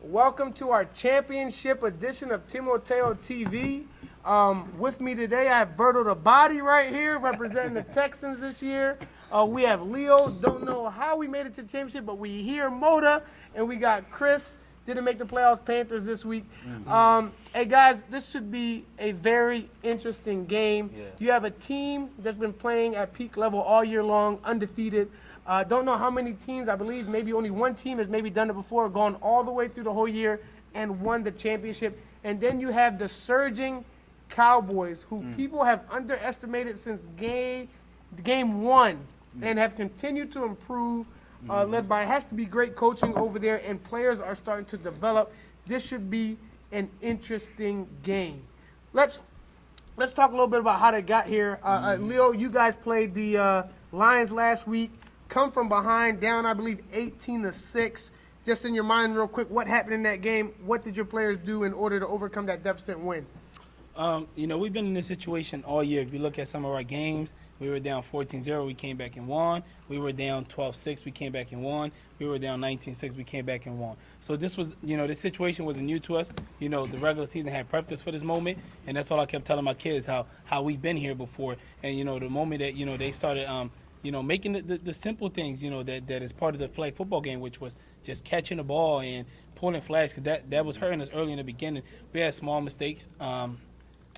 Welcome to our championship edition of Timoteo TV. With me today, I have Berto the Body right here representing the Texans this year. We have Leo, don't know how we made it to the championship, but we here, Moda, and we got Chris, didn't make the playoffs, Panthers this week. Hey guys, this should be a very interesting game. Yeah. You have a team that's been playing at peak level all year long, undefeated. Don't know how many teams, I believe maybe only one team has maybe done it before, gone all the way through the whole year and won the championship. And then you have the surging Cowboys, who people have underestimated since game one and have continued to improve, led by, it has to be great coaching over there, and players are starting to develop. This should be an interesting game. Let's talk a little bit about how they got here. Leo, you guys played the Lions last week. Come from behind, down, I believe, 18-6. Just in your mind, real quick, what happened in that game? What did your players do in order to overcome that deficit and win? We've been in this situation all year. If you look at some of our games, we were down 14-0, we came back and won. We were down 12-6, we came back and won. We were down 19-6, we came back and won. So this was, this situation wasn't new to us. The regular season had prepped us for this moment, and that's all I kept telling my kids, how we've been here before. And, the moment that, they started making the simple things, that is part of the flag football game, which was just catching the ball and pulling flags, because that was hurting us early in the beginning. We had small mistakes.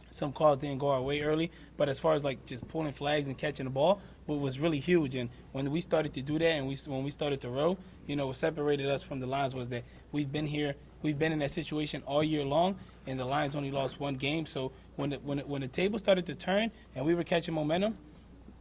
Some calls didn't go our way early, but as far as like just pulling flags and catching the ball, it was really huge. And when we started to do that, and when we started to row, what separated us from the Lions was that we've been in that situation all year long, and the Lions only lost one game. So when the table started to turn and we were catching momentum,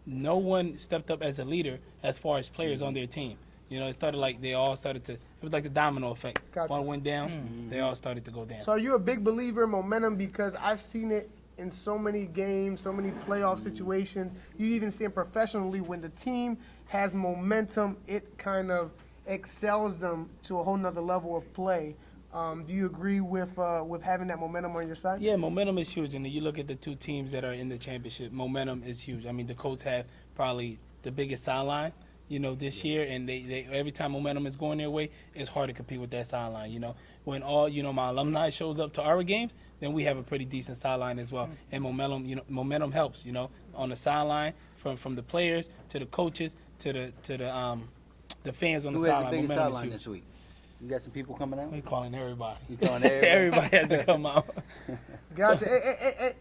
no one stepped up as a leader as far as players on their team. It started like they all started to, it was like the domino effect. Gotcha. One went down, they all started to go down. So are you a big believer in momentum? Because I've seen it in so many games, so many playoff situations. You even see it professionally when the team has momentum, it kind of excels them to a whole nother level of play. Do you agree with having that momentum on your side? Yeah, momentum is huge. And you look at the two teams that are in the championship, momentum is huge. I mean, the Colts have probably the biggest sideline, this year. And they every time momentum is going their way, it's hard to compete with that sideline, When all, my alumni shows up to our games, then we have a pretty decent sideline as well. And momentum helps, on the sideline, from the players to the coaches to the fans on the sideline. Who has the biggest Momentum sideline is huge. this week? You got some people coming out? We're calling everybody. You calling everybody? Everybody has to come out. Gotcha.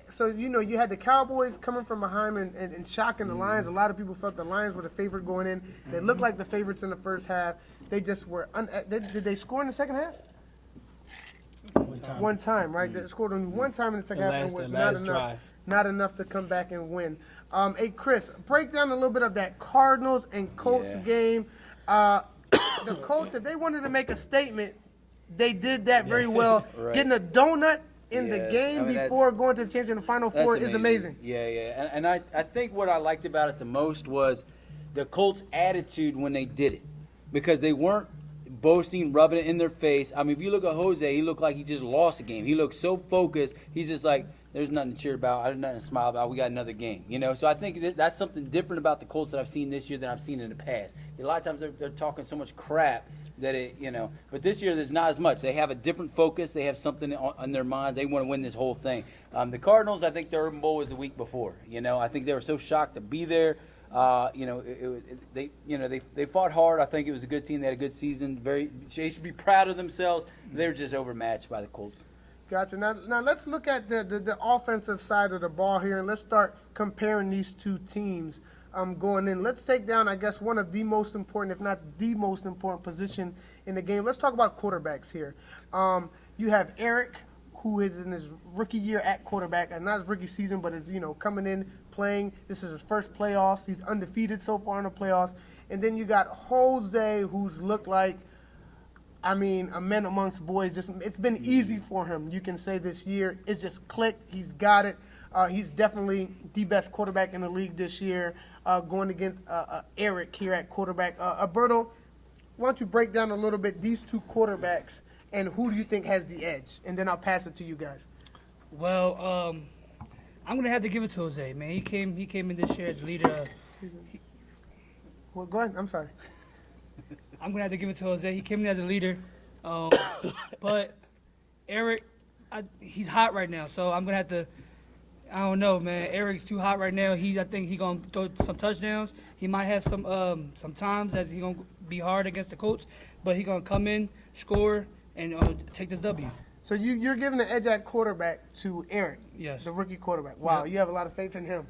So, you had the Cowboys coming from behind and shocking the Lions. A lot of people felt the Lions were the favorite going in. They looked like the favorites in the first half. They just were did they score in the second half? One time, right? They scored only one time in the second half, and was not enough to come back and win. Hey, Chris, break down a little bit of that Cardinals and Colts game. The Colts, if they wanted to make a statement, they did that very well. Right. Getting a donut in the game before going to the championship and the Final Four is amazing. Yeah. And I think what I liked about it the most was the Colts' attitude when they did it, because they weren't boasting, rubbing it in their face. I mean, if you look at Jose, he looked like he just lost the game. He looked so focused. He's just like, there's nothing to cheer about. There's nothing to smile about. We got another game, So I think that's something different about the Colts that I've seen this year than I've seen in the past. A lot of times they're talking so much crap that but this year there's not as much. They have a different focus. They have something on their minds. They want to win this whole thing. The Cardinals, I think their Urban Bowl was the week before. I think they were so shocked to be there. They fought hard. I think it was a good team. They had a good season. They should be proud of themselves. They're just overmatched by the Colts. Gotcha. Now let's look at the offensive side of the ball here, and let's start comparing these two teams going in. Let's take down, I guess, one of the most important, if not the most important position in the game. Let's talk about quarterbacks here. You have Eric, who is in his rookie year at quarterback, and not his rookie season, but is coming in playing. This is his first playoffs. He's undefeated so far in the playoffs. And then you got Jose, who's looked like, a man amongst boys. It's been easy for him, you can say, this year. It's just clicked. He's got it. He's definitely the best quarterback in the league this year, going against Eric here at quarterback. Alberto, why don't you break down a little bit these two quarterbacks and who do you think has the edge? And then I'll pass it to you guys. Well, I'm gonna have to give it to Jose, man. He came in this year as leader. Well, go ahead. I'm sorry. I'm gonna have to give it to Jose. He came in as a leader. Um, but Eric, he's hot right now, so I'm gonna have to. I don't know, man. Eric's too hot right now. I think he gonna throw some touchdowns. He might have some times that he gonna be hard against the Colts, but he gonna come in, score, and take this W. So you're giving the edge at quarterback to Eric, Yes. the rookie quarterback. Wow, Yep. you have a lot of faith in him.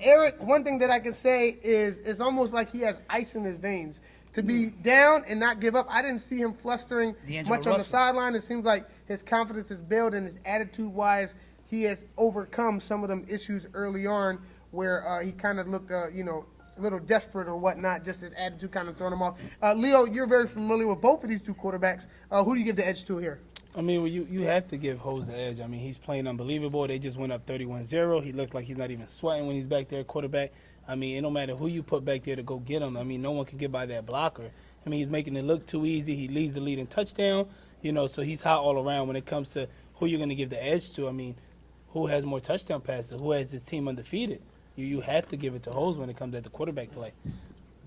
Eric, one thing that I can say is it's almost like he has ice in his veins. To be down and not give up, I didn't see him flustering D'Angelo much on the Russell. sideline. It seems like his confidence is built and his attitude-wise, he has overcome some of them issues early on where he kind of looked, a little desperate or whatnot, just his attitude kind of throwing him off. Leo, you're very familiar with both of these two quarterbacks. Who do you give the edge to here? I mean, well, you have to give Hose the edge. I mean, he's playing unbelievable. They just went up 31-0. He looks like he's not even sweating when he's back there at quarterback. I mean, it no matter who you put back there to go get him. I mean, no one can get by that blocker. I mean, he's making it look too easy. He leads the lead in touchdown, so he's hot all around when it comes to who you're going to give the edge to. I mean, who has more touchdown passes? Who has his team undefeated? You have to give it to Hose when it comes at the quarterback play.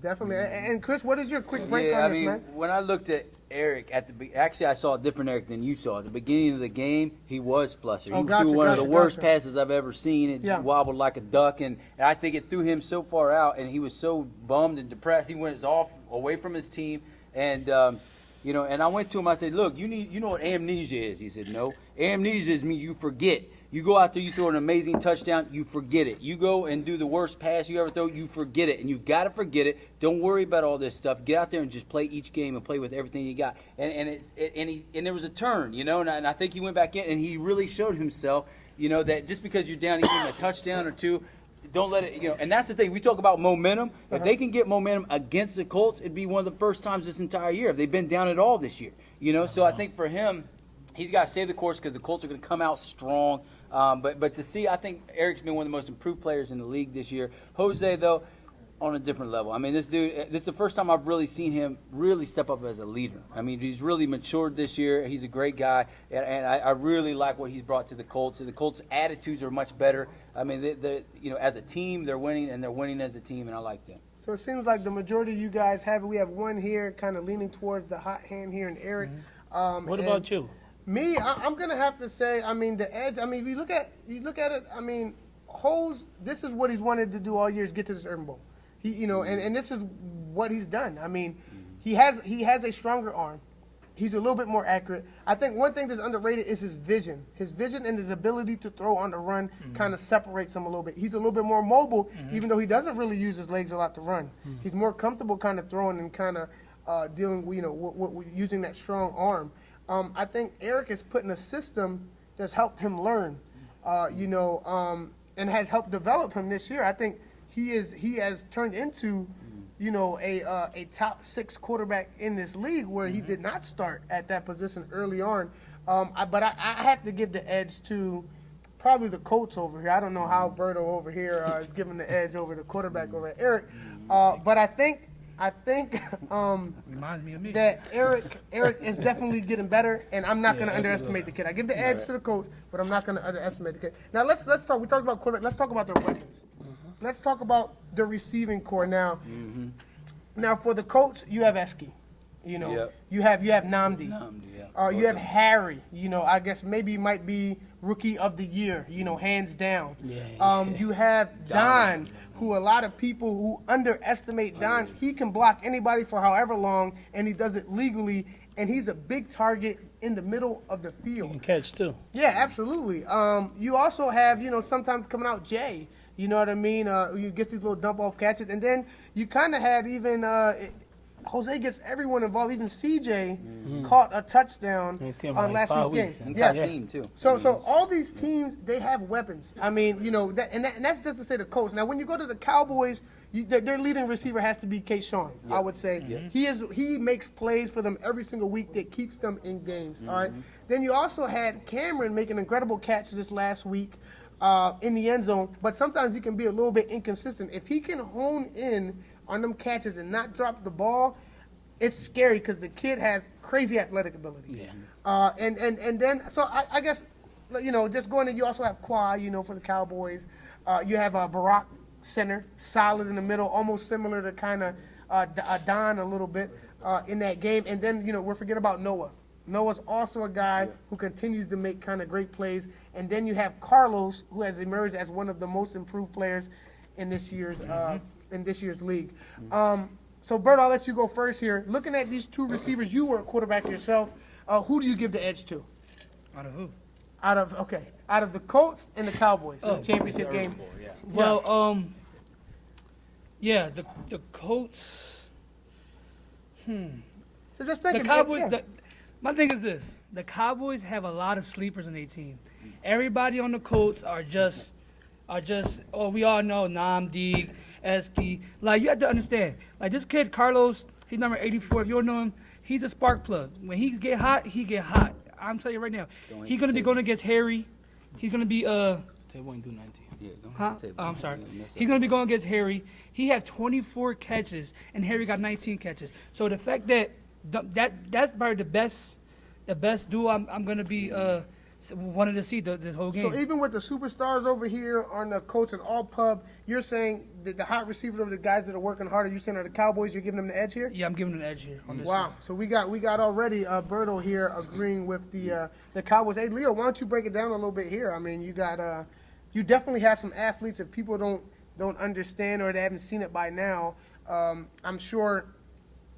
Definitely. And Chris, what is your quick break Yeah, on I this, mean, man? when I looked at Eric actually I saw a different Eric than you saw. At the beginning of the game, he was flustered. Oh, He gotcha, threw one of the gotcha, worst gotcha. passes I've ever seen. It Yeah. wobbled like a duck, and I think it threw him so far out, and he was so bummed and depressed. He went off away from his team, and and I went to him. I said, "Look, you know what amnesia is?" He said, "No, amnesia is mean you forget." You go out there, you throw an amazing touchdown, you forget it. You go and do the worst pass you ever throw, you forget it. And you've got to forget it. Don't worry about all this stuff. Get out there and just play each game and play with everything you got. And there was a turn, and I think he went back in and he really showed himself, that just because you're down even a touchdown or two, don't let it, and that's the thing. We talk about momentum. If they can get momentum against the Colts, it'd be one of the first times this entire year. They've been down at all this year, So I think for him, he's got to stay the course because the Colts are going to come out strong. But to see, I think Eric's been one of the most improved players in the league this year. Jose, though, on a different level. I mean, this dude, this is the first time I've really seen him really step up as a leader. I mean, he's really matured this year. He's a great guy, and I really like what he's brought to the Colts. The Colts' attitudes are much better. I mean, as a team, they're winning, and they're winning as a team, and I like them. So it seems like the majority of you guys have it. We have one here kind of leaning towards the hot hand here in Eric. What about you? Me, I'm gonna have to say, I mean, the edge. I mean, if you look at it. I mean, Hose. This is what he's wanted to do all year: is get to this Urban Bowl. And this is what he's done. I mean, he has a stronger arm. He's a little bit more accurate. I think one thing that's underrated is his vision. His vision and his ability to throw on the run kind of separates him a little bit. He's a little bit more mobile, even though he doesn't really use his legs a lot to run. He's more comfortable kind of throwing and kind of dealing, with using that strong arm. I think Eric is put in a system that's helped him learn, and has helped develop him this year. I think he has turned into, a top 6 quarterback in this league where he did not start at that position early on. But I have to give the edge to probably the Colts over here. I don't know how Berto over here is giving the edge over the quarterback over at Eric. But I think Reminds me of me. that Eric is definitely getting better, and I'm not going to underestimate the kid. I give the edge to the coach, but I'm not going to underestimate the kid. Now let's talk. We talked about quarterback. Let's talk about their weapons. Let's talk about the receiving core now. Now for the coach, you have Eski. Yep. You have Namdi. Yeah. You have Harry. I guess maybe he might be rookie of the year. Hands down. You have Don, who a lot of people who underestimate Don. He can block anybody for however long, and he does it legally. And he's a big target in the middle of the field. You can catch, too. Yeah, absolutely. You also have, sometimes coming out Jay. You know what I mean? You get these little dump off catches, and then you kind of have even Jose gets everyone involved. Even CJ caught a touchdown You see him on like last 5 week's weeks. game. And Yes. Kasim, too. So all these teams, they have weapons. I mean, and that's just to say the coach. Now, when you go to the Cowboys, their leading receiver has to be Kayshawn, I would say. He makes plays for them every single week that keeps them in games, all right? Then you also had Cameron make an incredible catch this last week in the end zone, but sometimes he can be a little bit inconsistent. If he can hone in on them catches and not drop the ball, it's scary because the kid has crazy athletic ability. And then, so I guess, just going in, you also have Qua, for the Cowboys. You have Barack center, solid in the middle, almost similar to kind of Don a little bit in that game. And then, we're forgetting about Noah. Noah's also a guy who continues to make kind of great plays. And then you have Carlos, who has emerged as one of the most improved players in this year's league. So, Bert, I'll let you go first here. Looking at these two receivers, you were a quarterback yourself. Who do you give the edge to? Out of who? Out of the Colts and the Cowboys in the championship game. Well, yeah, the Colts. So just think The of Cowboys. yeah. My thing is this: the Cowboys have a lot of sleepers in their team. Everybody on the Colts are just. Oh, we all know Namdi, Esky. Like you have to understand. Like this kid Carlos, he's number 84. If you don't know him, he's a spark plug. When he get hot, he get hot. I'm telling you right now. He's gonna be going against Harry. He's gonna be Table ain't do 19. Yeah, go Huh? ahead, Table. Oh, I'm sorry. Yeah, mess He's up. going to be going against Harry. He had 24 catches, and Harry got 19 catches. So the fact that's probably the best duo I'm going to be wanted to see the whole game. So even with the superstars over here on the Colts and all pub, you're saying that the hot receivers over the guys that are working harder, you're saying are the Cowboys, you're giving them the edge here? Yeah, I'm giving an edge here on this. Wow. one. So we got already Berto here agreeing with the Cowboys. Hey, Leo, why don't you break it down a little bit here? I mean, you got you definitely have some athletes. If people don't understand or they haven't seen it by now, I'm sure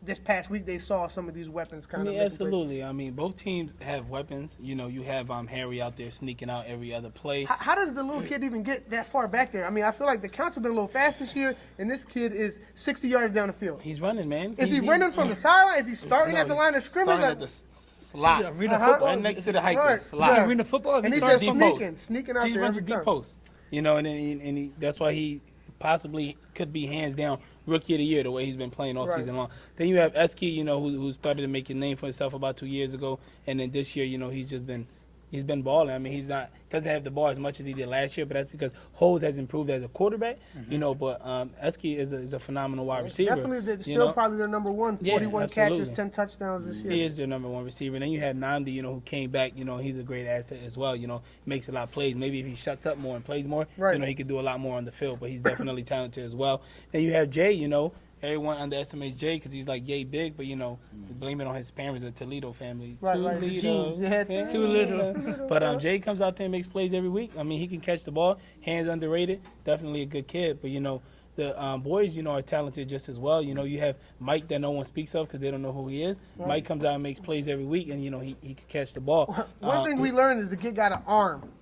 this past week they saw some of these weapons I kind mean, of. absolutely. I mean, both teams have weapons. You know, you have Harry out there sneaking out every other play. How does the little kid even get that far back there? I mean, I feel like the counts have been a little fast this year, and this kid is 60 yards down the field. He's running, man. Is he running from the sideline? Is he starting at the line of scrimmage? Starting at the slot. Yeah, reading football. Right next to the hiker. Right. Slot. Yeah. Reading the football. And he's starts just deep post. sneaking out He there runs every a deep time. post. You know, and that's why he possibly could be hands down rookie of the year the way he's been playing all Right. season long. Then you have Esky, you know, who started to make a name for himself about 2 years ago, and then this year, you know, he's been balling. I mean, doesn't have the ball as much as he did last year, but that's because Hose has improved as a quarterback, you know. But Esky is a phenomenal wide receiver. Definitely, still you know? probably their number one. Yeah, 41 catches, absolutely. 10 touchdowns this year. He is their number one receiver. And then you have Nandi, you know, who came back. You know, he's a great asset as well. You know, makes a lot of plays. Maybe if he shuts up more and plays more, Right. you know, he could do a lot more on the field. But he's definitely talented as well. Then you have Jay, you know. Everyone underestimates Jay because he's like yay big, but you know, blame it on his parents, the Toledo family. Right, right, the genes. Yeah, Toledo. But Jay comes out there and makes plays every week. I mean, he can catch the ball. Hands underrated. Definitely a good kid. But you know, the boys, you know, are talented just as well. You know, you have Mike that no one speaks of because they don't know who he is. Right. Mike comes out and makes plays every week, and you know, he can catch the ball. One thing we learned is the kid got an arm.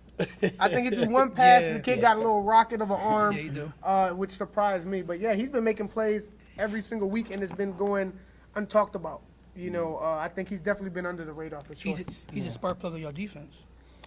I think he threw one pass, and the kid got a little rocket of an arm, Yeah, you do. which surprised me. But yeah, he's been making plays every single week, and it's been going untalked about. You know, I think he's definitely been under the radar for sure. He's a spark plug of your defense.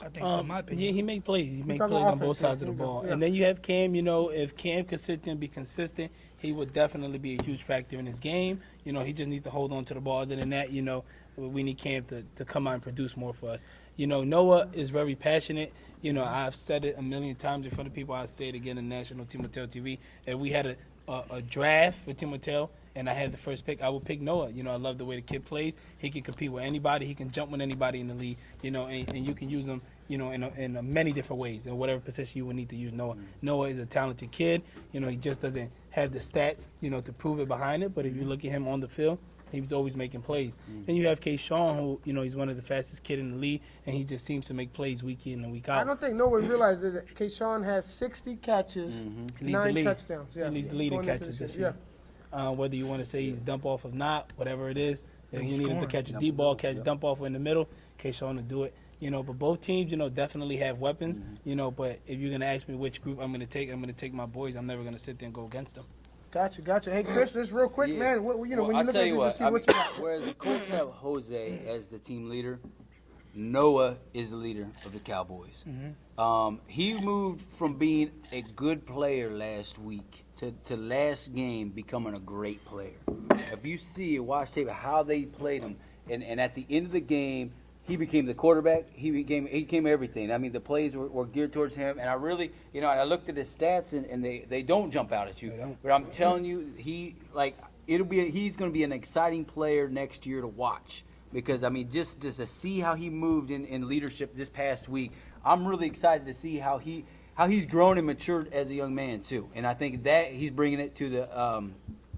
I think, in my opinion. He make plays. He make talking plays on offense both here. sides of the Here we go. ball. Yeah. And then you have Cam. You know, if Cam could sit there and be consistent, he would definitely be a huge factor in his game. You know, he just needs to hold on to the ball. Other than that, you know, we need Cam to come out and produce more for us. You know, Noah is very passionate. You know, I've said it a million times in front of people. I'll say it again on national Timoteo TV. If we had a draft with Timoteo and I had the first pick, I would pick Noah. You know, I love the way the kid plays. He can compete with anybody. He can jump with anybody in the league. You know, and you can use him, you know, in many different ways. In whatever position you would need to use Noah. Noah is a talented kid. You know, he just doesn't have the stats, you know, to prove it behind it. But if you look at him on the field, he was always making plays. Then you have Kayshawn, who, you know, he's one of the fastest kid in the league, and he just seems to make plays week in and week out. I don't think no one realizes that Kayshawn has 60 catches, He leads the 9 league. touchdowns. Yeah, He leads the lead in going into catches this this year. Whether you want to say he's dump off or not, whatever it is, if He's you need him to scoring. catch a deep ball, catch dump off in the middle, Kayshawn will do it. You know, but both teams, you know, definitely have weapons. You know, but if you're gonna ask me which group I'm gonna take my boys. I'm never gonna sit there and go against them. Gotcha. Hey, Chris, just real quick, Yeah. man. What, you know, Well, when you I'll look tell at you this, what, just see I what mean, you got. whereas the Colts have Jose as the team leader, Noah is the leader of the Cowboys. He moved from being a good player last week to last game becoming a great player. If you see watch tape of how they played him, and at the end of the game, he became the quarterback. He became everything. I mean, the plays were geared towards him, and I really, you know, I looked at his stats, and they don't jump out at you. They don't. But I'm telling you, he's going to be an exciting player next year to watch. Because, I mean, just to see how he moved in leadership this past week, I'm really excited to see how he's grown and matured as a young man, too. And I think that he's bringing it to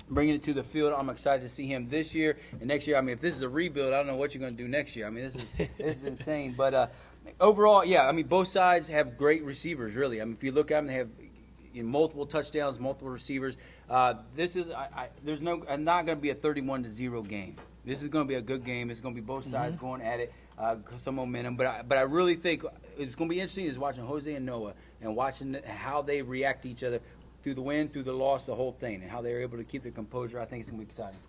bringing it to the field. I'm excited to see him this year and next year. I mean, if this is a rebuild, I don't know what you're going to do next year. I mean, this is insane. But overall, yeah, I mean, both sides have great receivers, really. I mean, if you look at them, they have multiple touchdowns, multiple receivers. This is there's not going to be a 31-0 game. This is going to be a good game. It's going to be both sides going at it, some momentum. But I really think it's going to be interesting is watching Jose and Noah and watching how they react to each other through the win, through the loss, the whole thing, and how they're able to keep their composure. I think it's going to be exciting.